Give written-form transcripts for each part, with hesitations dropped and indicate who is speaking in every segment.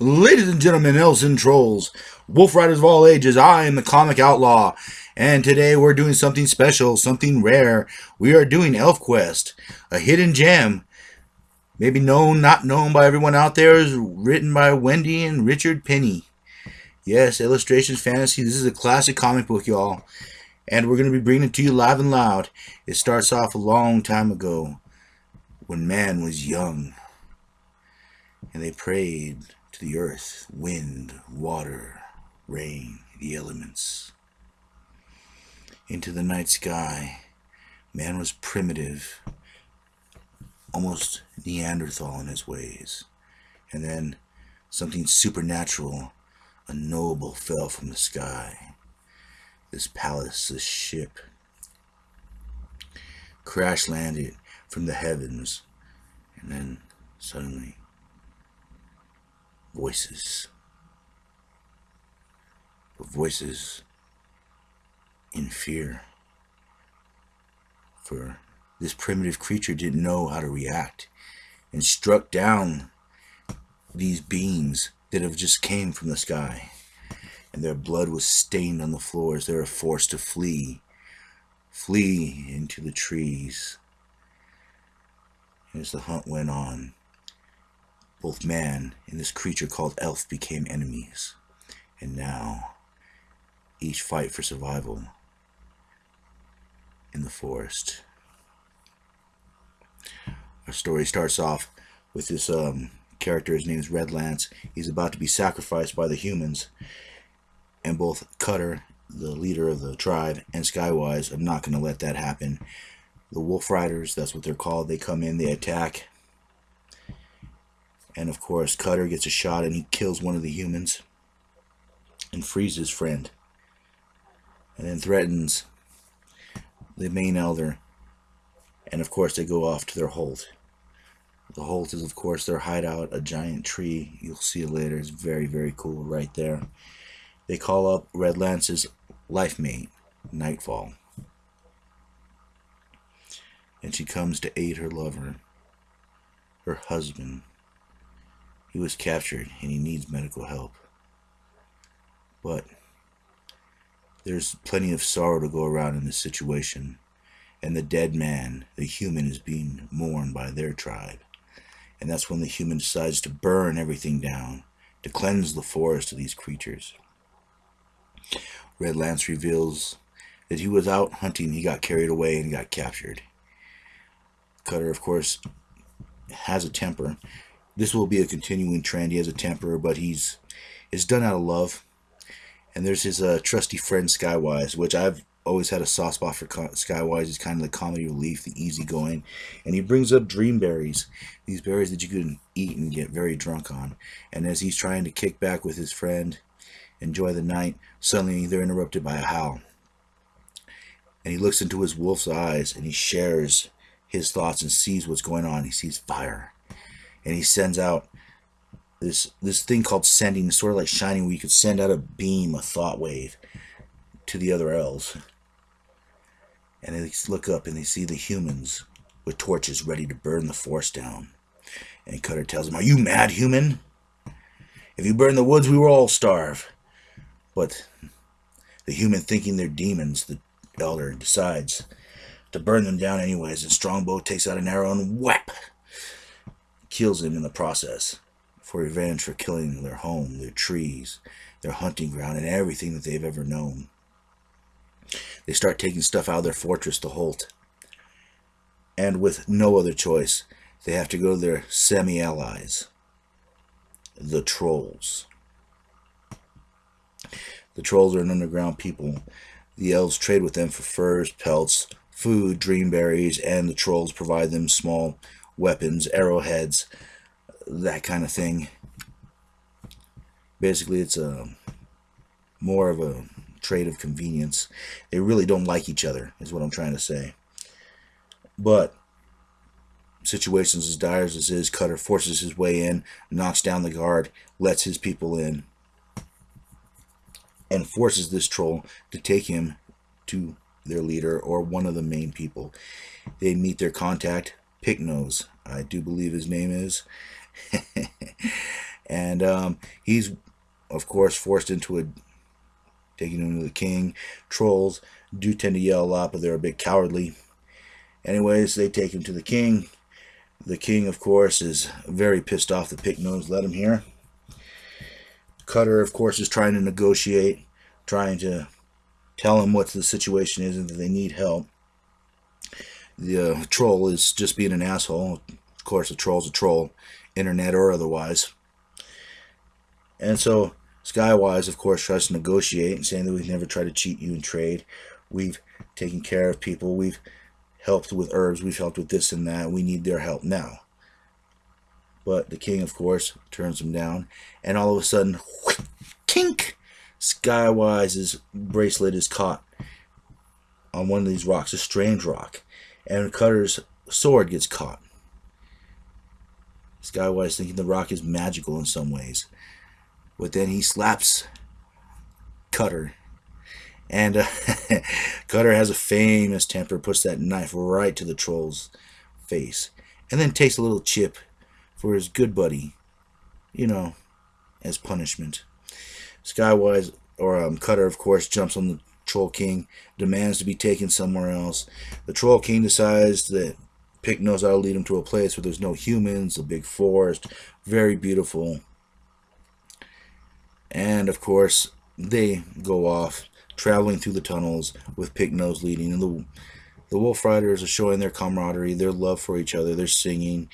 Speaker 1: Ladies and gentlemen, elves and trolls, wolf riders of all ages, I am the comic outlaw, and today we're doing something special, something rare. We are doing Elfquest, a hidden gem, maybe known, not known by everyone out there, is written by Wendy and Richard Pini. Yes, illustrations, fantasy. This is a classic comic book, y'all, and we're going to be bringing it to you live and loud. It starts off a long time ago, when man was young, and they prayed to the earth, wind, water, rain, the elements. Into the night sky, man was primitive, almost Neanderthal in his ways. And then something supernatural, unknowable, fell from the sky. This palace, this ship, crash landed from the heavens, and then suddenly voices. Voices in fear. For this primitive creature didn't know how to react and struck down these beings that have just came from the sky. And their blood was stained on the floors. They were forced to flee into the trees. And as the hunt went on, both man and this creature called Elf became enemies. And now, each fight for survival in the forest. Our story starts off with this character. His name is Red Lance. He's about to be sacrificed by the humans. And both Cutter, the leader of the tribe, and Skywise are not going to let that happen. The Wolf Riders, that's what they're called, they come in, they attack. And of course, Cutter gets a shot and he kills one of the humans and frees his friend. And then threatens the main elder. And of course, they go off to their holt. The holt is, of course, their hideout, a giant tree. You'll see it later. It's very, very cool right there. They call up Red Lance's life mate, Nightfall. And she comes to aid her lover, her husband. He was captured and he needs medical help. But there's plenty of sorrow to go around in this situation. And the dead man, the human, is being mourned by their tribe. And that's when the human decides to burn everything down, to cleanse the forest of these creatures. Red Lance reveals that he was out hunting, he got carried away and got captured. Cutter, of course, has a temper. This will be a continuing trend. He has a temper, but it's done out of love. And there's his trusty friend Skywise, which I've always had a soft spot for Skywise. He's kind of the comedy relief, the easygoing. And he brings up dream berries, these berries that you can eat and get very drunk on. And as he's trying to kick back with his friend, enjoy the night, suddenly they're interrupted by a howl. And he looks into his wolf's eyes and he shares his thoughts and sees what's going on. He sees fire. And he sends out this thing called sending, sort of like shining, where you could send out a beam, a thought wave, to the other elves. And they look up and they see the humans with torches ready to burn the forest down. And Cutter tells them, "Are you mad, human? If you burn the woods, we will all starve." But the human, thinking they're demons, the elder decides to burn them down anyways. And Strongbow takes out an arrow and whap! Kills him in the process, for revenge for killing their home, their trees, their hunting ground, and everything that they've ever known. They start taking stuff out of their fortress, the Holt. And with no other choice, they have to go to their semi-allies, the Trolls. The Trolls are an underground people. The elves trade with them for furs, pelts, food, dream berries, and the Trolls provide them small weapons, arrowheads, that kind of thing. Basically, it's more of a trade of convenience. They really don't like each other, is what I'm trying to say. But situations as dire as this is, Cutter forces his way in, knocks down the guard, lets his people in, and forces this troll to take him to their leader or one of the main people. They meet their contact, Picknose, I do believe his name is. And he's, of course, forced into taking him to the king. Trolls do tend to yell a lot, but they're a bit cowardly. Anyways, they take him to the king. The king, of course, is very pissed off that Picknose let him here. Cutter, of course, is trying to negotiate, trying to tell him what the situation is and that they need help. The troll is just being an asshole. Of course, a troll's a troll, internet or otherwise. And so Skywise, of course, tries to negotiate and saying that we've never tried to cheat you in trade. We've taken care of people. We've helped with herbs. We've helped with this and that. We need their help now. But the king, of course, turns him down. And all of a sudden, kink! Skywise's bracelet is caught on one of these rocks, a strange rock. And Cutter's sword gets caught. Skywise thinking the rock is magical in some ways. But then he slaps Cutter. And Cutter has a famous temper, puts that knife right to the troll's face. And then takes a little chip for his good buddy, as punishment. Skywise, or Cutter, of course, jumps on the Troll King, demands to be taken somewhere else. The Troll King decides that Pick knows how to lead him to a place where there's no humans, a big forest, very beautiful. And, of course, they go off, traveling through the tunnels with Picknose leading. And the Wolf Riders are showing their camaraderie, their love for each other. They're singing.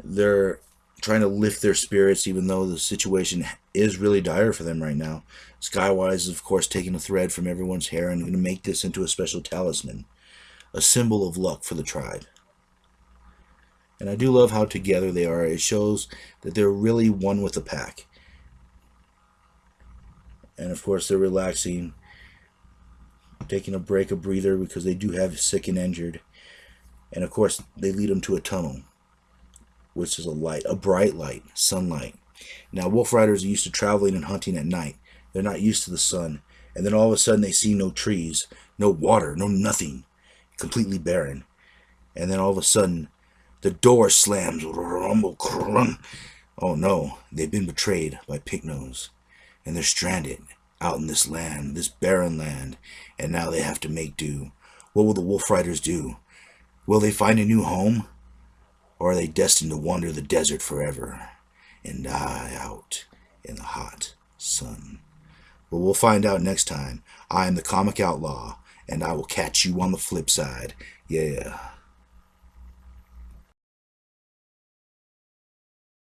Speaker 1: They're trying to lift their spirits, even though the situation is really dire for them right now. Skywise is, of course, taking a thread from everyone's hair and going to make this into a special talisman, a symbol of luck for the tribe. And I do love how together they are. It shows that they're really one with the pack. And, of course, they're relaxing, taking a break, a breather, because they do have sick and injured. And, of course, they lead them to a tunnel, which is a light, a bright light, sunlight. Now, Wolf Riders are used to traveling and hunting at night. They're not used to the sun. And then all of a sudden they see no trees, no water, no nothing. Completely barren. And then all of a sudden the door slams. Oh no, they've been betrayed by Picknose. And they're stranded out in this land, this barren land. And now they have to make do. What will the Wolf Riders do? Will they find a new home? Or are they destined to wander the desert forever and die out in the hot sun? But we'll find out next time. I am the Comic Outlaw, and I will catch you on the flip side. Yeah.